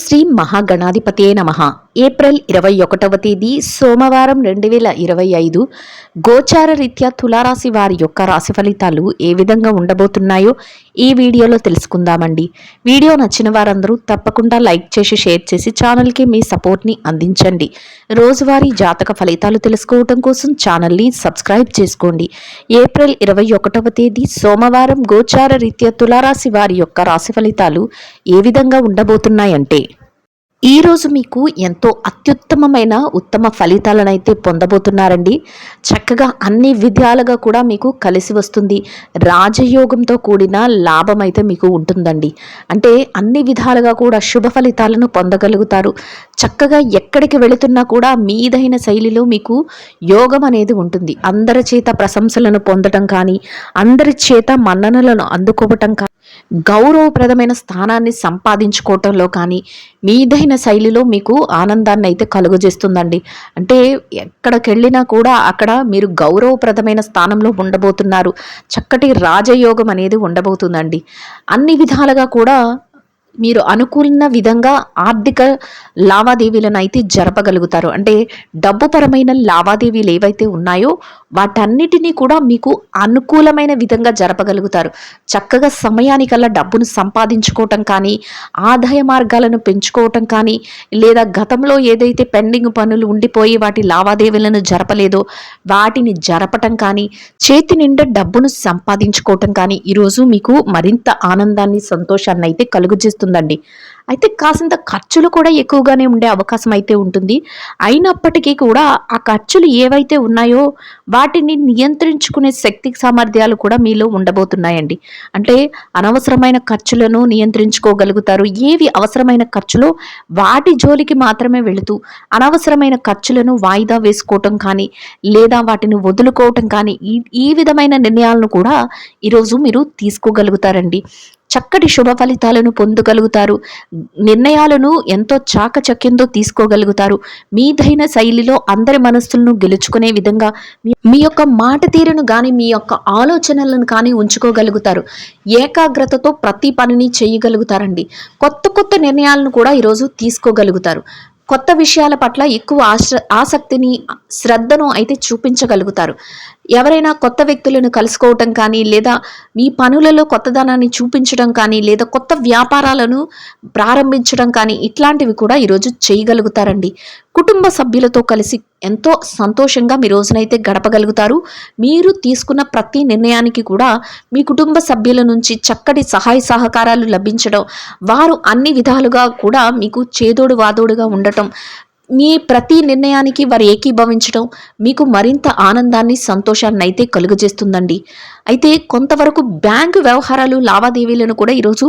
శ్రీ మహాగణాధిపతియే నమః. ఏప్రిల్ 21వ తేదీ సోమవారం 2025 గోచార రీత్యా తులారాశి వారి యొక్క రాశి ఫలితాలు ఏ విధంగా ఉండబోతున్నాయో ఈ వీడియోలో తెలుసుకుందామండి. వీడియో నచ్చిన వారందరూ తప్పకుండా లైక్ చేసి షేర్ చేసి ఛానల్కి మీ సపోర్ట్ని అందించండి. రోజువారీ జాతక ఫలితాలు తెలుసుకోవడం కోసం ఛానల్ని సబ్స్క్రైబ్ చేసుకోండి. ఏప్రిల్ 21వ తేదీ సోమవారం గోచార రీత్యా తులారాశి వారి యొక్క రాశి ఫలితాలు ఏ విధంగా ఉండబోతున్నాయంటే, ఈరోజు మీకు ఎంతో అత్యుత్తమమైన ఉత్తమ ఫలితాలను అయితే పొందబోతున్నారండి. చక్కగా అన్ని విధాలుగా కూడా మీకు కలిసి వస్తుంది. రాజయోగంతో కూడిన లాభం అయితే మీకు ఉంటుందండి. అంటే అన్ని విధాలుగా కూడా శుభ ఫలితాలను పొందగలుగుతారు. చక్కగా ఎక్కడికి వెళుతున్నా కూడా మీదైన శైలిలో మీకు యోగం అనేది ఉంటుంది. అందరి చేత ప్రశంసలను పొందడం కానీ, అందరి చేత మన్ననలను అందుకోవటం కానీ, గౌరవప్రదమైన స్థానాన్ని సంపాదించుకోవటంలో కానీ మీదైన శైలిలో మీకు ఆనందాన్ని అయితే కలుగజేస్తుందండి. అంటే ఎక్కడికి వెళ్ళినా కూడా అక్కడ మీరు గౌరవప్రదమైన స్థానంలో ఉండబోతున్నారు. చక్కటి రాజయోగం అనేది ఉండబోతుందండి. అన్ని విధాలుగా కూడా మీరు అనుకున్న విధంగా ఆర్థిక లావాదేవీలను అయితే జరపగలుగుతారు. అంటే డబ్బుపరమైన లావాదేవీలు ఏవైతే ఉన్నాయో వాటన్నిటినీ కూడా మీకు అనుకూలమైన విధంగా జరపగలుగుతారు. చక్కగా సమయానికల్లా డబ్బును సంపాదించుకోవటం కానీ, ఆదాయ మార్గాలను పెంచుకోవటం కానీ, లేదా గతంలో ఏదైతే పెండింగ్ పనులు ఉండిపోయి వాటి లావాదేవీలను జరపలేదో వాటిని జరపటం కానీ, చేతి నిండా డబ్బును సంపాదించుకోవటం కానీ ఈరోజు మీకు మరింత ఆనందాన్ని, సంతోషాన్ని అయితే కలుగజేస్తుందండి. అయితే కాసింత ఖర్చులు కూడా ఎక్కువగానే ఉండే అవకాశం అయితే ఉంటుంది. అయినప్పటికీ కూడా ఆ ఖర్చులు ఏవైతే ఉన్నాయో వాటిని నియంత్రించుకునే శక్తి సామర్థ్యాలు కూడా మీలో ఉండబోతున్నాయండి. అంటే అనవసరమైన ఖర్చులను నియంత్రించుకోగలుగుతారు. ఏవి అవసరమైన ఖర్చులో వాటి జోలికి మాత్రమే వెళుతూ అనవసరమైన ఖర్చులను వాయిదా వేసుకోవటం కానీ, లేదా వాటిని వదులుకోవటం కానీ ఈ విధమైన నిర్ణయాలను కూడా ఈరోజు మీరు తీసుకోగలుగుతారండి. చక్కటి శుభ ఫలితాలను పొందగలుగుతారు. నిర్ణయాలను ఎంతో చాకచక్యంతో తీసుకోగలుగుతారు. మీదైన శైలిలో అందరి మనస్సులను గెలుచుకునే విధంగా మీ యొక్క మాట తీరును కానీ, మీ యొక్క ఆలోచనలను కానీ ఉంచుకోగలుగుతారు. ఏకాగ్రతతో ప్రతి పనిని చేయగలుగుతారండి. కొత్త కొత్త నిర్ణయాలను కూడా ఈరోజు తీసుకోగలుగుతారు. కొత్త విషయాల పట్ల ఎక్కువ ఆసక్తిని, శ్రద్ధను అయితే చూపించగలుగుతారు. ఎవరైనా కొత్త వ్యక్తులను కలుసుకోవటం కానీ, లేదా మీ పనులలో కొత్తదనాన్ని చూపించడం కానీ, లేదా కొత్త వ్యాపారాలను ప్రారంభించడం కానీ ఇట్లాంటివి కూడా ఈరోజు చేయగలుగుతారండి. కుటుంబ సభ్యులతో కలిసి ఎంతో సంతోషంగా మీ రోజునైతే గడపగలుగుతారు. మీరు తీసుకున్న ప్రతి నిర్ణయానికి కూడా మీ కుటుంబ సభ్యుల నుంచి చక్కటి సహాయ సహకారాలు లభించడం, వారు అన్ని విధాలుగా కూడా మీకు చేదోడు వాదోడుగా ఉండటం, మీ ప్రతి నిర్ణయానికి వారు ఏకీభవించడం మీకు మరింత ఆనందాన్ని, సంతోషాన్ని అయితే కలుగజేస్తుందండి. అయితే కొంతవరకు బ్యాంకు వ్యవహారాలు, లావాదేవీలను కూడా ఈరోజు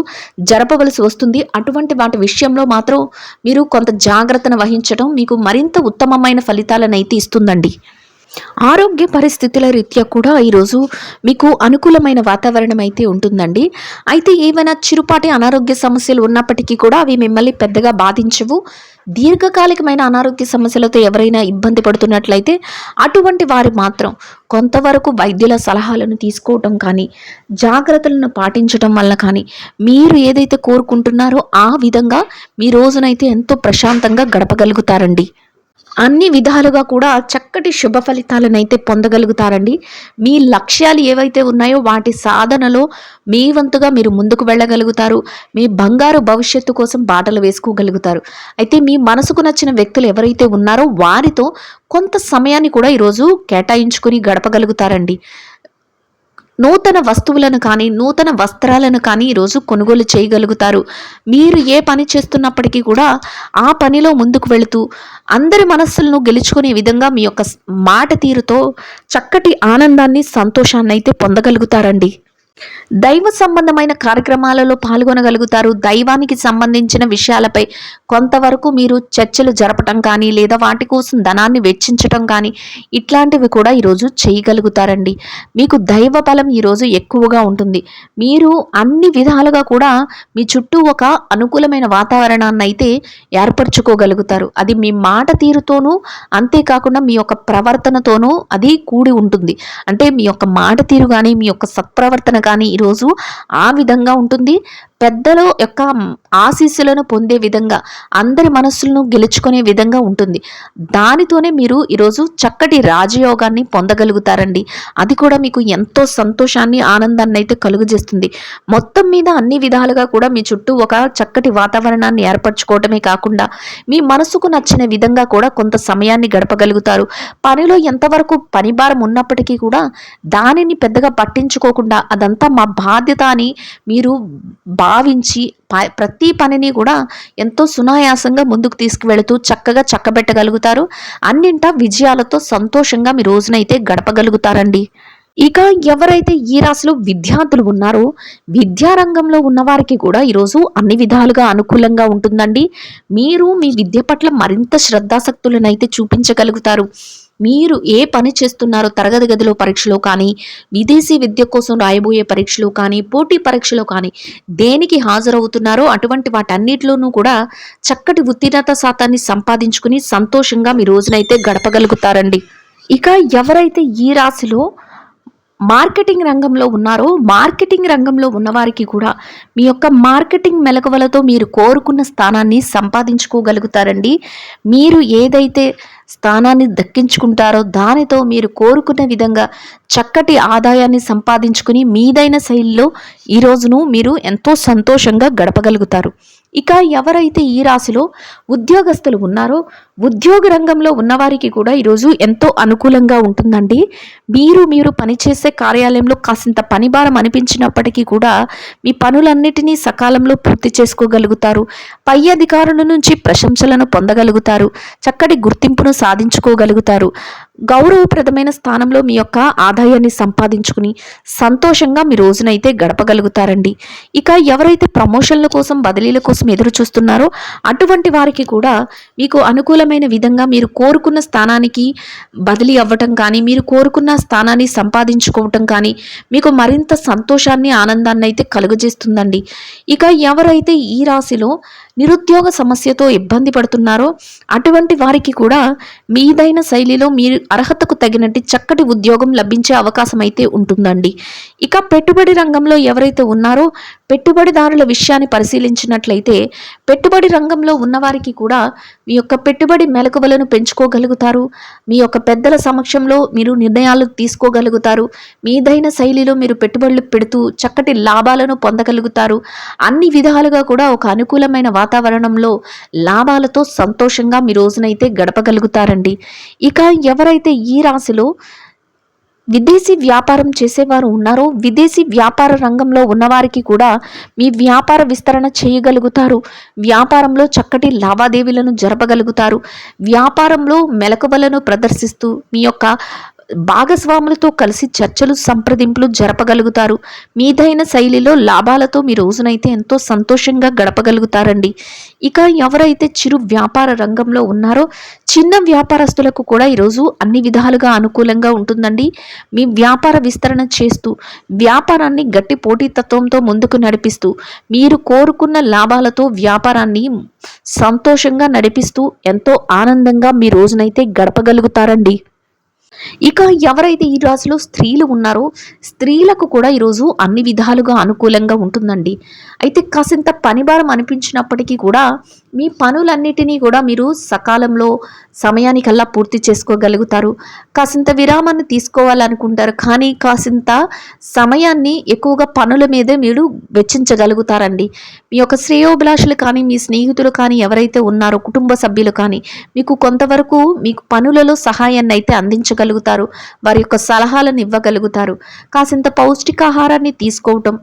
జరపవలసి వస్తుంది. అటువంటి వాటి విషయంలో మాత్రం మీరు కొంత జాగ్రత్తను వహించడం మీకు మరింత ఉత్తమమైన ఫలితాలను అయితే ఇస్తుందండి. ఆరోగ్య పరిస్థితుల రీత్యా కూడా ఈరోజు మీకు అనుకూలమైన వాతావరణం అయితే ఉంటుందండి. అయితే ఏమైనా చిరుపాటి అనారోగ్య సమస్యలు ఉన్నప్పటికీ కూడా అవి మిమ్మల్ని పెద్దగా బాధించవు. దీర్ఘకాలికమైన అనారోగ్య సమస్యలతో ఎవరైనా ఇబ్బంది పడుతున్నట్లయితే అటువంటి వారు మాత్రం కొంతవరకు వైద్యుల సలహాలను తీసుకోవటం కానీ, జాగ్రత్తలను పాటించడం వల్ల కానీ మీరు ఏదైతే కోరుకుంటున్నారో ఆ విధంగా మీ రోజునైతే ఎంతో ప్రశాంతంగా గడపగలుగుతారండి. అన్ని విధాలుగా కూడా చక్కటి శుభ ఫలితాలనైతే పొందగలుగుతారండి. మీ లక్ష్యాలు ఏవైతే ఉన్నాయో వాటి సాధనలో మీ వంతుగా మీరు ముందుకు వెళ్ళగలుగుతారు. మీ బంగారు భవిష్యత్తు కోసం బాటలు వేసుకోగలుగుతారు. అయితే మీ మనసుకు నచ్చిన వ్యక్తులు ఎవరైతే ఉన్నారో వారితో కొంత సమయాన్ని కూడా ఈరోజు కేటాయించుకుని గడపగలుగుతారండి. నూతన వస్తువులను కానీ, నూతన వస్త్రాలను కానీ ఈరోజు కొనుగోలు చేయగలుగుతారు. మీరు ఏ పని చేస్తున్నప్పటికీ కూడా ఆ పనిలో ముందుకు వెళుతూ అందరి మనస్సులను గెలుచుకునే విధంగా మీ యొక్క మాట తీరుతో చక్కటి ఆనందాన్ని, సంతోషాన్ని అయితే పొందగలుగుతారండి. దైవ సంబంధమైన కార్యక్రమాలలో పాల్గొనగలుగుతారు. దైవానికి సంబంధించిన విషయాలపై కొంతవరకు మీరు చర్చలు జరపటం కానీ, లేదా వాటి కోసం ధనాన్ని వెచ్చించటం కానీ ఇట్లాంటివి కూడా ఈరోజు చేయగలుగుతారండి. మీకు దైవ బలం ఈరోజు ఎక్కువగా ఉంటుంది. మీరు అన్ని విధాలుగా కూడా మీ చుట్టూ ఒక అనుకూలమైన వాతావరణాన్ని అయితే ఏర్పరచుకోగలుగుతారు. అది మీ మాట తీరుతోనూ, అంతేకాకుండా మీ యొక్క ప్రవర్తనతోనూ అది కూడి ఉంటుంది. అంటే మీ యొక్క మాట తీరు కానీ, మీ యొక్క సత్ప్రవర్తన కానీ ఈరోజు ఆ విధంగా ఉంటుంది. పెద్దల యొక్క ఆశీస్సులను పొందే విధంగా, అందరి మనస్సులను గెలుచుకునే విధంగా ఉంటుంది. దానితోనే మీరు ఈరోజు చక్కటి రాజయోగాన్ని పొందగలుగుతారండి. అది కూడా మీకు ఎంతో సంతోషాన్ని, ఆనందాన్ని అయితే కలుగజేస్తుంది. మొత్తం మీద అన్ని విధాలుగా కూడా మీ చుట్టూ ఒక చక్కటి వాతావరణాన్ని ఏర్పరచుకోవటమే కాకుండా మీ మనసుకు నచ్చిన విధంగా కూడా కొంత సమయాన్ని గడపగలుగుతారు. పనిలో ఎంతవరకు పని భారం ఉన్నప్పటికీ కూడా దానిని పెద్దగా పట్టించుకోకుండా అదంతా మా బాధ్యత అని మీరు భావించి ప్రతి పనిని కూడా ఎంతో సునాయాసంగా ముందుకు తీసుకువెళుతూ చక్కగా చక్కబెట్టగలుగుతారు. అన్నింటా విజయాలతో సంతోషంగా మీ రోజునైతే గడపగలుగుతారండి. ఇక ఎవరైతే ఈ రాశిలో విద్యార్థులు ఉన్నారో, విద్యారంగంలో ఉన్నవారికి కూడా ఈరోజు అన్ని విధాలుగా అనుకూలంగా ఉంటుందండి. మీరు మీ విద్య పట్ల మరింత శ్రద్ధాసక్తులనైతే చూపించగలుగుతారు. మీరు ఏ పని చేస్తున్నారో, తరగతి గదిలో పరీక్షలో కానీ, విదేశీ విద్య కోసం రాయబోయే పరీక్షలు కానీ, పోటీ పరీక్షలో కానీ దేనికి హాజరవుతున్నారో అటువంటి వాటన్నిటిలోనూ కూడా చక్కటి ఉత్తీర్ణత శాతాన్ని సంపాదించుకుని సంతోషంగా మీ రోజునైతే గడపగలుగుతారండి. ఇక ఎవరైతే ఈ రాశిలో మార్కెటింగ్ రంగంలో ఉన్నారో, మార్కెటింగ్ రంగంలో ఉన్నవారికి కూడా మీ యొక్క మార్కెటింగ్ మెలకువలతో మీరు కోరుకున్న స్థానాన్ని సంపాదించుకోగలుగుతారండి. మీరు ఏదైతే స్థానాన్ని దక్కించుకుంటారో దానితో మీరు కోరుకున్న విధంగా చక్కటి ఆదాయాన్ని సంపాదించుకుని మీదైన శైలిలో ఈ రోజును మీరు ఎంతో సంతోషంగా గడపగలుగుతారు. ఇక ఎవరైతే ఈ రాశిలో ఉద్యోగస్తులు ఉన్నారో, ఉద్యోగ రంగంలో ఉన్నవారికి కూడా ఈరోజు ఎంతో అనుకూలంగా ఉంటుందండి. మీరు పనిచేసే కార్యాలయంలో కాసింత పని భారం అనిపించినప్పటికీ కూడా మీ పనులన్నిటినీ సకాలంలో పూర్తి చేసుకోగలుగుతారు. పై అధికారుల నుంచి ప్రశంసలను పొందగలుగుతారు. చక్కటి గుర్తింపును సాధించుకోగలుగుతారు. గౌరవప్రదమైన స్థానంలో మీ యొక్క ఆదాయాన్ని సంపాదించుకుని సంతోషంగా మీ రోజునైతే గడపగలుగుతారండి. ఇక ఎవరైతే ప్రమోషన్ల కోసం, బదిలీల కోసం ఎదురు చూస్తున్నారో అటువంటి వారికి కూడా మీకు అనుకూలమైన విధంగా మీరు కోరుకున్న స్థానానికి బదిలీ అవ్వటం కానీ, మీరు కోరుకున్న స్థానాన్ని సంపాదించుకోవటం కానీ మీకు మరింత సంతోషాన్ని, ఆనందాన్ని అయితే కలుగజేస్తుందండి. ఇక ఎవరైతే ఈ రాశిలో నిరుద్యోగ సమస్యతో ఇబ్బంది పడుతున్నారో అటువంటి వారికి కూడా మీదైన శైలిలో మీరు అర్హతకు తగినట్టు చక్కటి ఉద్యోగం లభించే అవకాశం అయితే ఉంటుందండి. ఇక పెట్టుబడి రంగంలో ఎవరైతే ఉన్నారో పెట్టుబడిదారుల విషయాన్ని పరిశీలించినట్లయితే పెట్టుబడి రంగంలో ఉన్నవారికి కూడా మీ యొక్క పెట్టుబడి మెలకువలను పెంచుకోగలుగుతారు. మీ యొక్క పెద్దల సమక్షంలో మీరు నిర్ణయాలు తీసుకోగలుగుతారు. మీదైన శైలిలో మీరు పెట్టుబడులు పెడుతూ చక్కటి లాభాలను పొందగలుగుతారు. అన్ని విధాలుగా కూడా ఒక అనుకూలమైన వాతావరణంలో లాభాలతో సంతోషంగా మీ రోజునైతే గడపగలుగుతారండి. ఇక ఎవరైతే ఈ రాశిలో విదేశీ వ్యాపారం చేసేవారు ఉన్నారో, విదేశీ వ్యాపార రంగంలో ఉన్నవారికి కూడా మీ వ్యాపార విస్తరణ చేయగలుగుతారు. వ్యాపారంలో చక్కటి లావాదేవీలను జరపగలుగుతారు. వ్యాపారంలో మెలకువలను ప్రదర్శిస్తూ మీ యొక్క భాగస్వాములతో కలిసి చర్చలు, సంప్రదింపులు జరపగలుగుతారు. మీదైన శైలిలో లాభాలతో మీ రోజునైతే ఎంతో సంతోషంగా గడపగలుగుతారండి. ఇక ఎవరైతే చిరు వ్యాపార రంగంలో ఉన్నారో చిన్న వ్యాపారస్తులకు కూడా ఈరోజు అన్ని విధాలుగా అనుకూలంగా ఉంటుందండి. మీ వ్యాపార విస్తరణ చేస్తూ వ్యాపారాన్ని గట్టి పోటీతత్వంతో ముందుకు నడిపిస్తూ మీరు కోరుకున్న లాభాలతో వ్యాపారాన్ని సంతోషంగా నడిపిస్తూ ఎంతో ఆనందంగా మీ రోజునైతే గడపగలుగుతారండి. ఇక ఎవరైతే ఈ రాశిలో స్త్రీలు ఉన్నారో స్త్రీలకు కూడా ఈరోజు అన్ని విధాలుగా అనుకూలంగా ఉంటుందండి. అయితే కాసింత పనిభారం అనిపించినప్పటికీ కూడా మీ పనులన్నిటినీ కూడా మీరు సకాలంలో సమయానికల్లా పూర్తి చేసుకోగలుగుతారు. కాసింత విరామాన్ని తీసుకోవాలనుకుంటారు, కానీ కాసింత సమయాన్ని ఎక్కువగా పనుల మీదే మీరు వెచ్చించగలుగుతారండి. మీ యొక్క శ్రేయోభిలాషులు కానీ, మీ స్నేహితులు కానీ ఎవరైతే ఉన్నారో కుటుంబ సభ్యులు కానీ మీకు కొంతవరకు మీకు పనులలో సహాయాన్ని అయితే అందించగలుగుతారు. వారి యొక్క సలహాలను ఇవ్వగలుగుతారు. కాసింత పౌష్టికాహారాన్ని తీసుకోవటం,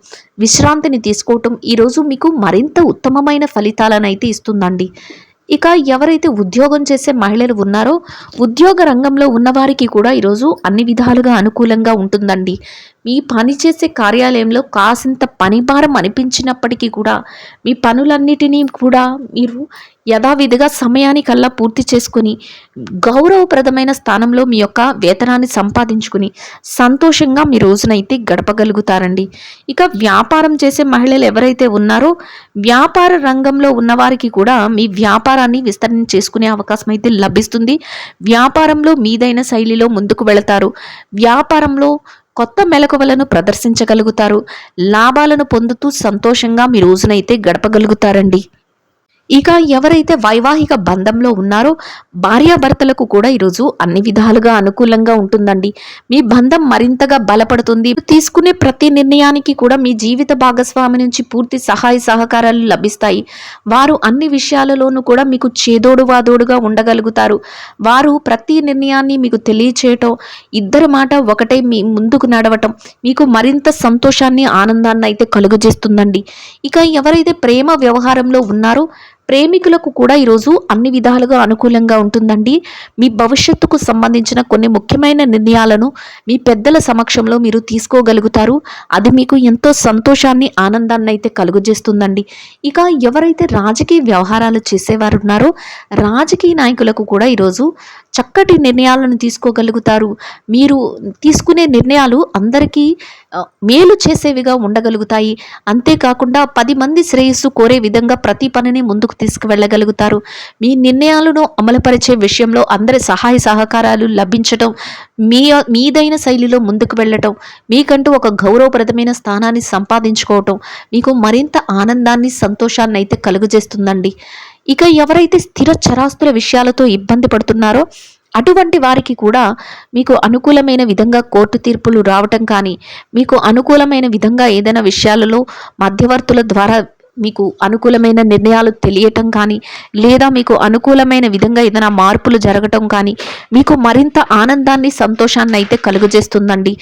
విశ్రాంతిని తీసుకోవటం ఈరోజు మీకు మరింత ఉత్తమమైన ఫలితాలను అయితే ఇస్తుందండి. ఇక ఎవరైతే ఉద్యోగం చేసే మహిళలు ఉన్నారో ఉద్యోగ రంగంలో ఉన్నవారికి కూడా ఈరోజు అన్ని విధాలుగా అనుకూలంగా ఉంటుందండి. మీ పని చేసే కార్యాలయంలో కాసింత పనిభారం అనిపించినప్పటికీ కూడా మీ పనులన్నిటినీ కూడా మీరు యథావిధిగా సమయానికల్లా పూర్తి చేసుకుని గౌరవప్రదమైన స్థానంలో మీ యొక్క వేతనాన్ని సంపాదించుకుని సంతోషంగా మీ రోజునైతే గడపగలుగుతారండి. ఇక వ్యాపారం చేసే మహిళలు ఎవరైతే ఉన్నారో వ్యాపార రంగంలో ఉన్నవారికి కూడా మీ వ్యాపారాన్ని విస్తరణ చేసుకునే అవకాశం అయితే లభిస్తుంది. వ్యాపారంలో మీదైన శైలిలో ముందుకు వెళతారు. వ్యాపారంలో కొత్త మెలకువలను ప్రదర్శించగలుగుతారు. లాభాలను పొందుతూ సంతోషంగా మీ రోజునైతే గడపగలుగుతారండి. ఇక ఎవరైతే వైవాహిక బంధంలో ఉన్నారో భార్యాభర్తలకు కూడా ఈరోజు అన్ని విధాలుగా అనుకూలంగా ఉంటుందండి. మీ బంధం మరింతగా బలపడుతుంది. తీసుకునే ప్రతి నిర్ణయానికి కూడా మీ జీవిత భాగస్వామి నుంచి పూర్తి సహాయ సహకారాలు లభిస్తాయి. వారు అన్ని విషయాలలోనూ కూడా మీకు చేదోడు వాదోడుగా ఉండగలుగుతారు. వారు ప్రతి నిర్ణయాన్ని మీకు తెలియచేయటం, ఇద్దరి మాట ఒకటే మీ ముందుకు నడవటం మీకు మరింత సంతోషాన్ని, ఆనందాన్ని అయితే కలుగజేస్తుందండి. ఇక ఎవరైతే ప్రేమ వ్యవహారంలో ఉన్నారో ప్రేమికులకు కూడా ఈరోజు అన్ని విధాలుగా అనుకూలంగా ఉంటుందండి. మీ భవిష్యత్తుకు సంబంధించిన కొన్ని ముఖ్యమైన నిర్ణయాలను మీ పెద్దల సమక్షంలో మీరు తీసుకోగలుగుతారు. అది మీకు ఎంతో సంతోషాన్ని, ఆనందాన్ని అయితే కలుగజేస్తుందండి. ఇక ఎవరైతే రాజకీయ వ్యవహారాలు చేసేవారు ఉన్నారో రాజకీయ నాయకులకు కూడా ఈరోజు చక్కటి నిర్ణయాలను తీసుకోగలుగుతారు. మీరు తీసుకునే నిర్ణయాలు అందరికీ మేలు చేసేవిగా ఉండగలుగుతాయి. అంతేకాకుండా 10 మంది శ్రేయస్సు కోరే విధంగా ప్రతి పనిని ముందుకు తీసుకువెళ్ళగలుగుతారు. మీ నిర్ణయాలను అమలుపరిచే విషయంలో అందరి సహాయ సహకారాలు లభించటం, మీదైన శైలిలో ముందుకు వెళ్ళటం, మీకంటూ ఒక గౌరవప్రదమైన స్థానాన్ని సంపాదించుకోవటం మీకు మరింత ఆనందాన్ని, సంతోషాన్ని అయితే కలుగజేస్తుందండి. ఇక ఎవరైతే స్థిర చరాస్తుల విషయాలతో ఇబ్బంది పడుతున్నారో అటువంటి వారికి కూడా మీకు అనుకూలమైన విధంగా కోర్టు తీర్పులు రావటం కానీ, మీకు అనుకూలమైన విధంగా ఏదైనా విషయాలలో మధ్యవర్తుల ద్వారా మీకు అనుకూలమైన నిర్ణయాలు తెలియటం కానీ, లేదా మీకు అనుకూలమైన విధంగా ఏదైనా మార్పులు జరగటం కానీ మీకు మరింత ఆనందాన్ని, సంతోషాన్ని అయితే కలుగజేస్తుందండి.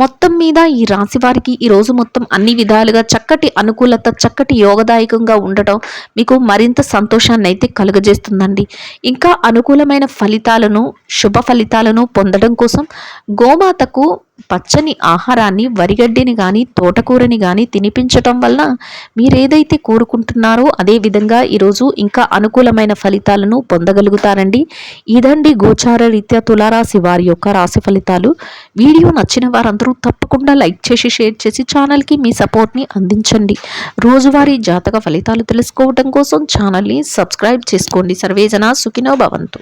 మొత్తం మీద ఈ రాశి వారికి ఈ రోజు మొత్తం అన్ని విధాలుగా చక్కటి అనుకూలత, చక్కటి యోగదాయకంగా ఉండటం మీకు మరింత సంతోషాన్ని అయితే కలుగజేస్తుందండి. ఇంకా అనుకూలమైన ఫలితాలను, శుభ ఫలితాలను పొందడం కోసం గోమాతకు పచ్చని ఆహారాన్ని, వరిగడ్డిని కానీ, తోటకూరని కానీ తినిపించటం వల్ల మీరేదైతే కోరుకుంటున్నారో అదే విధంగా ఈరోజు ఇంకా అనుకూలమైన ఫలితాలను పొందగలుగుతారండి. ఇదండి గోచార రీత్యా తులారాశి వారి యొక్క రాశి ఫలితాలు. వీడియో నచ్చిన వారందరూ తప్పకుండా లైక్ చేసి, షేర్ చేసి ఛానల్కి మీ సపోర్ట్ని అందించండి. రోజువారీ జాతక ఫలితాలు తెలుసుకోవడం కోసం ఛానల్ని సబ్స్క్రైబ్ చేసుకోండి. సర్వేజన సుఖినో భవంతు.